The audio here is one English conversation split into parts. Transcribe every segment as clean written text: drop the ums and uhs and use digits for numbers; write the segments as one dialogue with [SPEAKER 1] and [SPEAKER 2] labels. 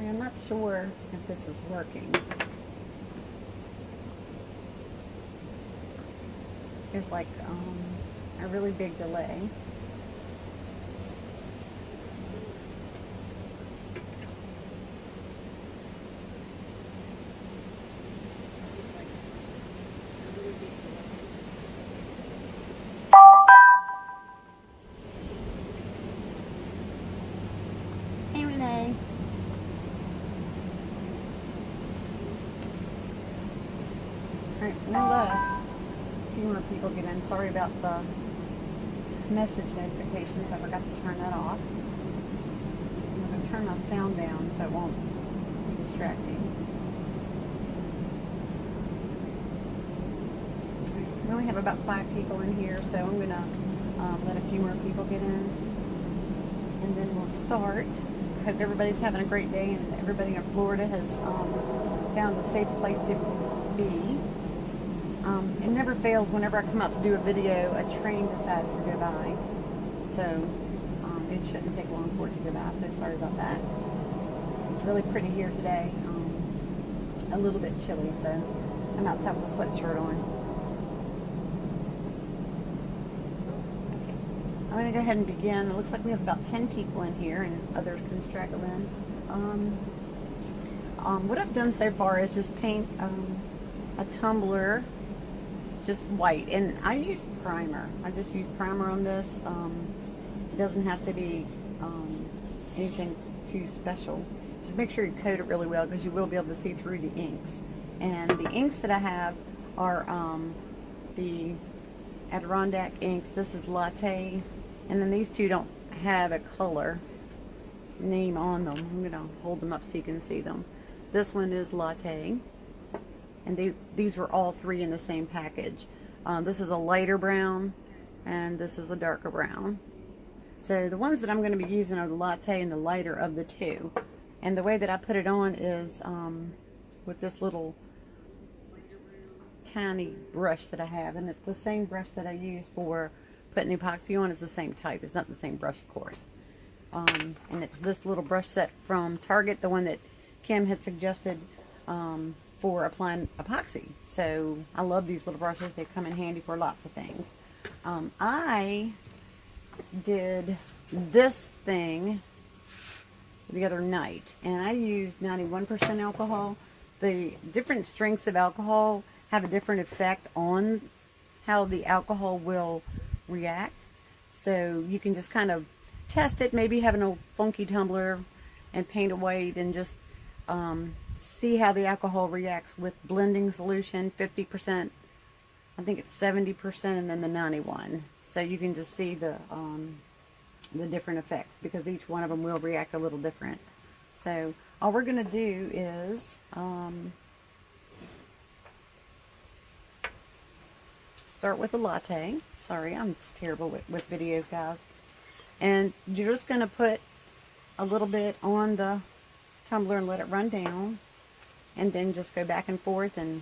[SPEAKER 1] I'm not sure if this is working. There's like a really big delay. Hey, Renee. Alright, we'll let a few more people get in. Sorry about the message notifications. I forgot to turn that off. I'm going to turn my sound down so it won't be distracting. We only have about 5 people in here, so I'm going to let a few more people get in. And then we'll start. I hope everybody's having a great day and everybody in Florida has found a safe place to be. It never fails whenever I come out to do a video, a train decides to go by. So it shouldn't take long for it to go by, so sorry about that. It's really pretty here today. A little bit chilly, so I'm outside with a sweatshirt on. Okay, I'm going to go ahead and begin. It looks like we have about 10 people in here and others can straggle in. What I've done so far is just paint a tumbler just white, and I use primer. I just use primer on this. It doesn't have to be anything too special. Just make sure you coat it really well because you will be able to see through the inks. And the inks that I have are the Adirondack inks. This is Latte, and then these two don't have a color name on them. I'm going to hold them up so you can see them. This one is Latte. And these were all 3 in the same package. This is a lighter brown, and this is a darker brown. So the ones that I'm going to be using are the Latte and the lighter of the 2. And the way that I put it on is with this little tiny brush that I have. And it's the same brush that I use for putting epoxy on. It's the same type. It's not the same brush, of course. And it's this little brush set from Target, the one that Kim had suggested for applying epoxy. So I love these little brushes. They come in handy for lots of things. I did this thing the other night, and I used 91% alcohol. The different strengths of alcohol have a different effect on how the alcohol will react. So you can just kind of test it, maybe have an old funky tumbler and paint a white and just see how the alcohol reacts with blending solution, 50%, I think it's 70%, and then the 91. So you can just see the different effects because each one of them will react a little different. So all we're going to do is start with a Latte. Sorry, I'm just terrible with videos, guys. And you're just going to put a little bit on the tumbler and let it run down, and then just go back and forth and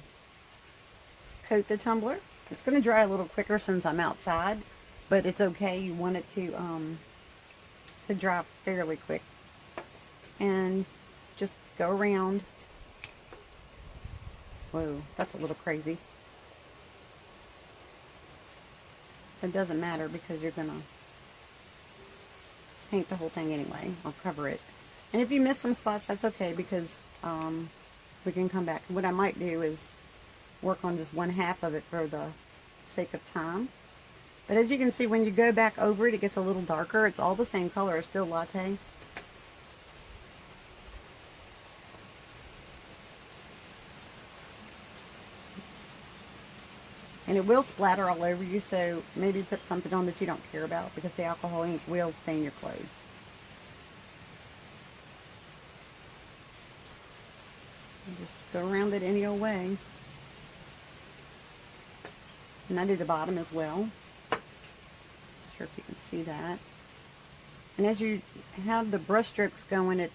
[SPEAKER 1] coat the tumbler. It's going to dry a little quicker since I'm outside, but it's okay. You want it to dry fairly quick. And just go around. Whoa, that's a little crazy. It doesn't matter because you're going to paint the whole thing anyway. I'll cover it. And if you miss some spots, that's okay because we can come back. What I might do is work on just 1/2 of it for the sake of time. But as you can see, when you go back over it, it gets a little darker. It's all the same color. It's still Latte. And it will splatter all over you, so maybe put something on that you don't care about because the alcohol ink will stain your clothes. And just go around it any old way. And I do the bottom as well. Not sure if you can see that. And as you have the brush strokes going, it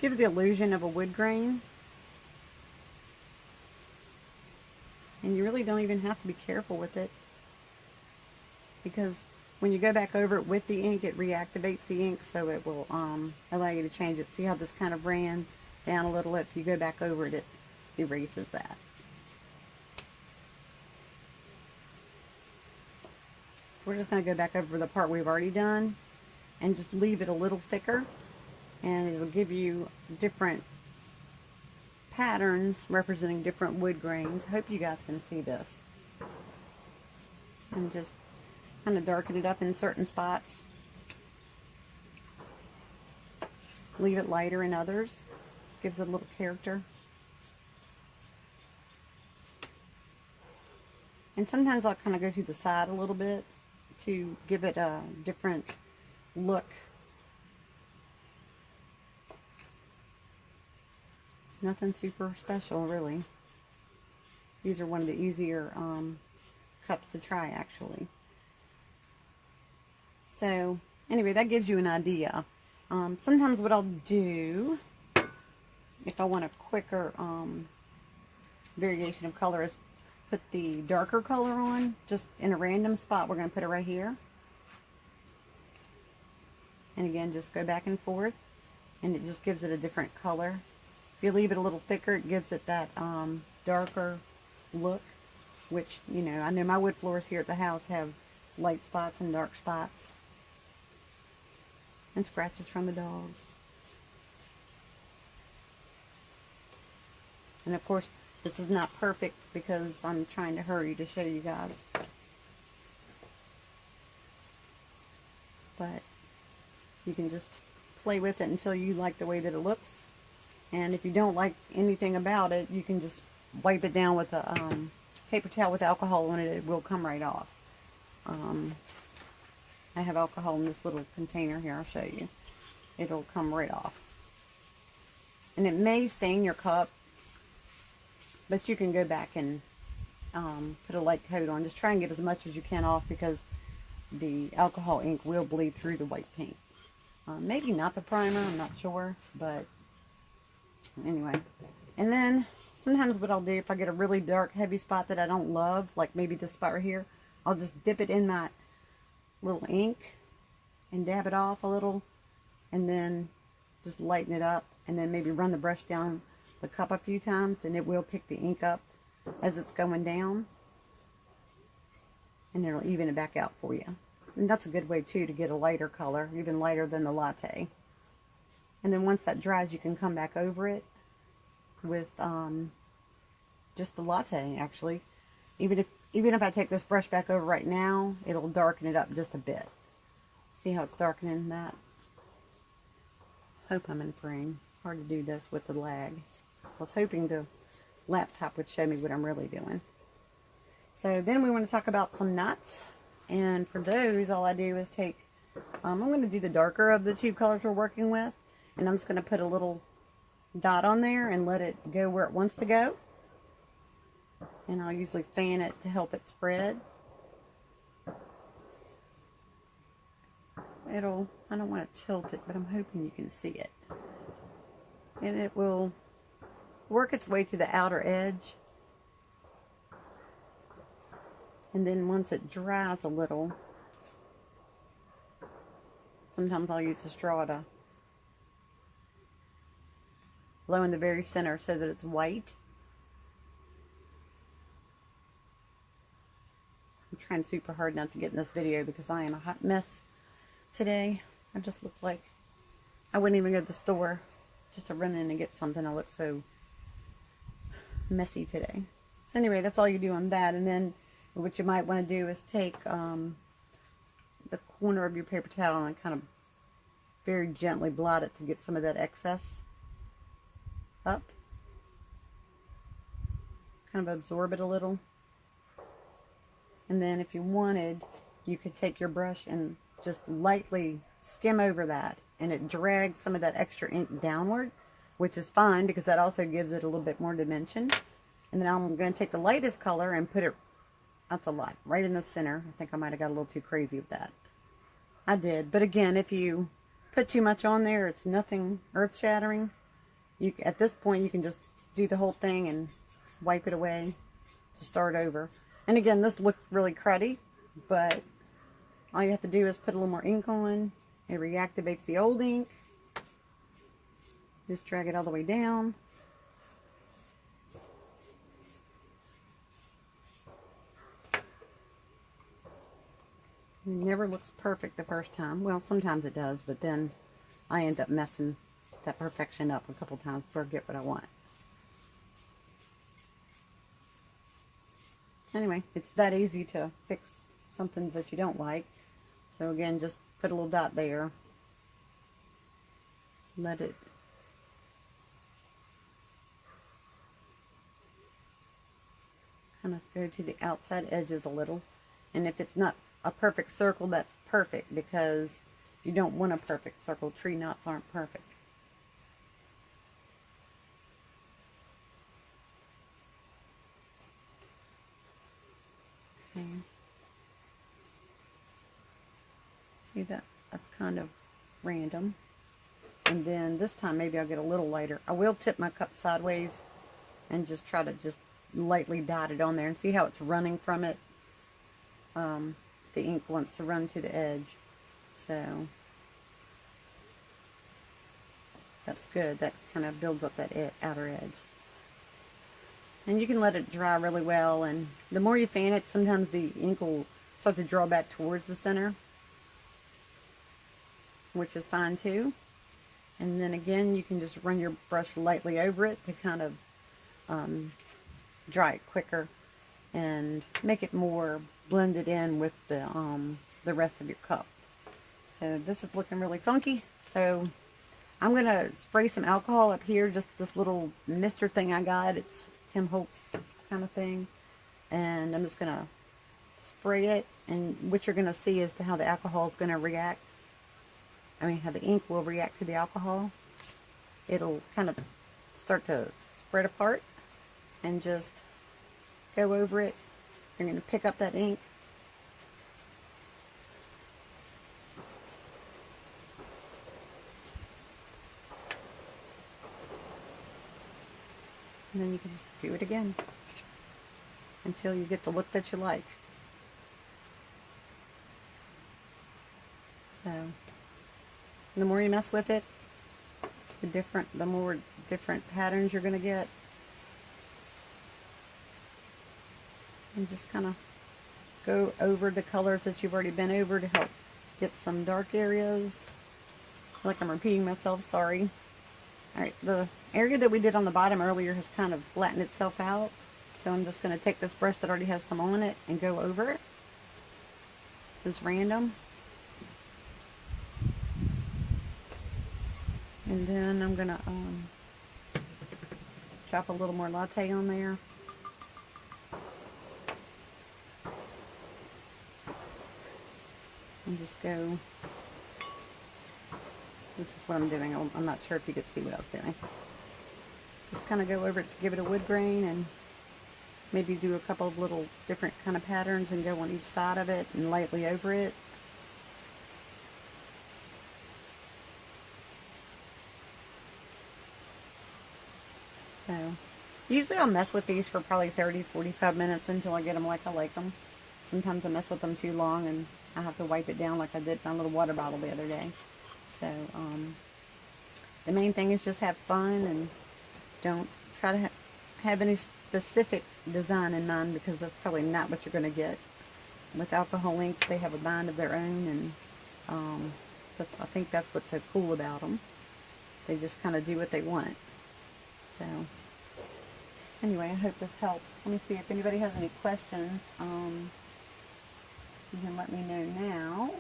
[SPEAKER 1] gives the illusion of a wood grain. And you really don't even have to be careful with it, because when you go back over it with the ink, it reactivates the ink, so it will allow you to change it. See how this kind of ran down a little. If you go back over it, it erases that. So we're just going to go back over the part we've already done and just leave it a little thicker, and it'll give you different patterns representing different wood grains. I hope you guys can see this. And just kind of darken it up in certain spots. Leave it lighter in others. Gives it a little character. And sometimes I'll kind of go to the side a little bit to give it a different look. Nothing super special, really. These are one of the easier cups to try, actually. So, anyway, that gives you an idea. Sometimes what I'll do, if I want a quicker variation of color, is put the darker color on, just in a random spot. We're going to put it right here. And again, just go back and forth, and it just gives it a different color. If you leave it a little thicker, it gives it that darker look, which, you know, I know my wood floors here at the house have light spots and dark spots. And scratches from the dogs. And of course, this is not perfect because I'm trying to hurry to show you guys. But you can just play with it until you like the way that it looks. And if you don't like anything about it, you can just wipe it down with a paper towel with alcohol on it. It will come right off. I have alcohol in this little container here. I'll show you. It'll come right off. And it may stain your cup, but you can go back and put a light coat on. Just try and get as much as you can off, because the alcohol ink will bleed through the white paint. Maybe not the primer, I'm not sure, but anyway. And then sometimes what I'll do, if I get a really dark, heavy spot that I don't love, like maybe this spot right here, I'll just dip it in my little ink and dab it off a little, and then just lighten it up, and then maybe run the brush down the cup a few times, and it will pick the ink up as it's going down, and it'll even it back out for you. And that's a good way too to get a lighter color, even lighter than the latte. And then once that dries, you can come back over it with just the latte, actually. Even if I take this brush back over right now, it'll darken it up just a bit. See how it's darkening that? Hope I'm in frame. Hard to do this with the lag. I was hoping the laptop would show me what I'm really doing. So then we want to talk about some knots. And for those, all I do is take, I'm going to do the darker of the two colors we're working with. And I'm just going to put a little dot on there and let it go where it wants to go. And I'll usually fan it to help it spread. I don't want to tilt it, but I'm hoping you can see it. And it will work its way to the outer edge. And then once it dries a little, sometimes I'll use a straw to blow in the very center so that it's white. I'm trying super hard not to get in this video because I am a hot mess today. I just look like I wouldn't even go to the store just to run in and get something. I look so messy today. So anyway, that's all you do on that. And then what you might want to do is take the corner of your paper towel and kind of very gently blot it to get some of that excess up. Kind of absorb it a little. And then if you wanted, you could take your brush and just lightly skim over that, and it drags some of that extra ink downward, which is fine because that also gives it a little bit more dimension. And then I'm going to take the lightest color and put it, that's a lot, right in the center. I think I might have got a little too crazy with that. I did. But again, if you put too much on there, it's nothing earth-shattering. At this point, you can just do the whole thing and wipe it away to start over. And again, this looks really cruddy, but all you have to do is put a little more ink on. It reactivates the old ink. Just drag it all the way down. It never looks perfect the first time. Well, sometimes it does, but then I end up messing that perfection up a couple times before I get what I want. Anyway, it's that easy to fix something that you don't like. So again, just put a little dot there. Let it kind of go to the outside edges a little. And if it's not a perfect circle, that's perfect, because you don't want a perfect circle. Tree knots aren't perfect. Okay. See that? That's kind of random. And then this time maybe I'll get a little lighter. I will tip my cup sideways and just try to just lightly dot it on there, and see how it's running from it. The ink wants to run to the edge, so that's good. That kind of builds up that outer edge. And you can let it dry really well, and the more you fan it, sometimes the ink will start to draw back towards the center, which is fine too. And then again, you can just run your brush lightly over it to kind of dry it quicker and make it more blended in with the rest of your cup. So this is looking really funky. So I'm going to spray some alcohol up here, just this little mister thing I got. It's Tim Holtz kind of thing. And I'm just going to spray it, and what you're going to see is how the alcohol is going to react. I mean, how the ink will react to the alcohol. It'll kind of start to spread apart, and just go over it. You're going to pick up that ink. And then you can just do it again until you get the look that you like. So the more you mess with it, the more different patterns you're going to get. And just kind of go over the colors that you've already been over to help get some dark areas. I feel like I'm repeating myself, sorry. Alright, the area that we did on the bottom earlier has kind of flattened itself out. So I'm just going to take this brush that already has some on it and go over it. Just random. And then I'm going to drop a little more latte on there. And just go. This is what I'm doing. I'm not sure if you could see what I was doing. Just kind of go over it to give it a wood grain, and maybe do a couple of little different kind of patterns and go on each side of it and lightly over it. So usually I'll mess with these for probably 30-45 minutes until I get them like I like them. Sometimes I mess with them too long and I have to wipe it down like I did my little water bottle the other day. So the main thing is just have fun, and don't try to have any specific design in mind, because that's probably not what you're going to get. With alcohol inks, they have a mind of their own, and I think that's what's so cool about them. They just kind of do what they want. So anyway, I hope this helps. Let me see if anybody has any questions. You can let me know now.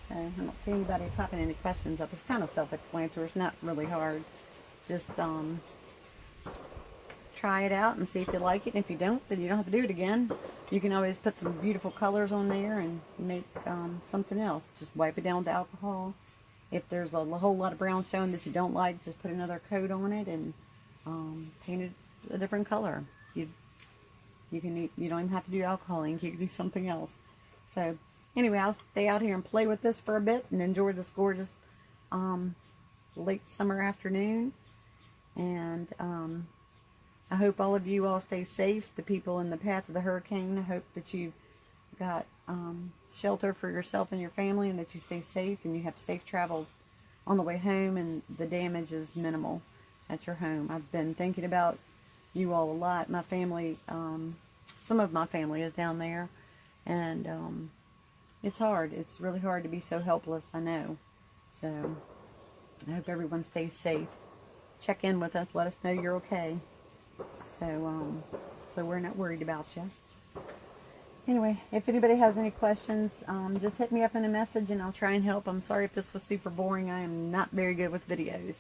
[SPEAKER 1] So I don't see anybody popping any questions up. It's kind of self-explanatory. It's not really hard. Just try it out and see if you like it. And if you don't, then you don't have to do it again. You can always put some beautiful colors on there and make something else. Just wipe it down with alcohol. If there's a whole lot of brown showing that you don't like, just put another coat on it and paint it a different color. You don't even have to do alcohol ink. You can do something else. So anyway, I'll stay out here and play with this for a bit and enjoy this gorgeous late summer afternoon. And I hope all of you all stay safe. The people in the path of the hurricane, I hope that you got shelter for yourself and your family, and that you stay safe and you have safe travels on the way home, and the damage is minimal at your home. I've been thinking about you all a lot. My family, some of my family is down there, and it's hard. It's really hard to be so helpless, I know. So I hope everyone stays safe. Check in with us. Let us know you're okay. So we're not worried about you. Anyway, if anybody has any questions, just hit me up in a message and I'll try and help. I'm sorry if this was super boring. I am not very good with videos.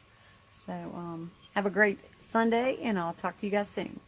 [SPEAKER 1] So have a great Sunday, and I'll talk to you guys soon.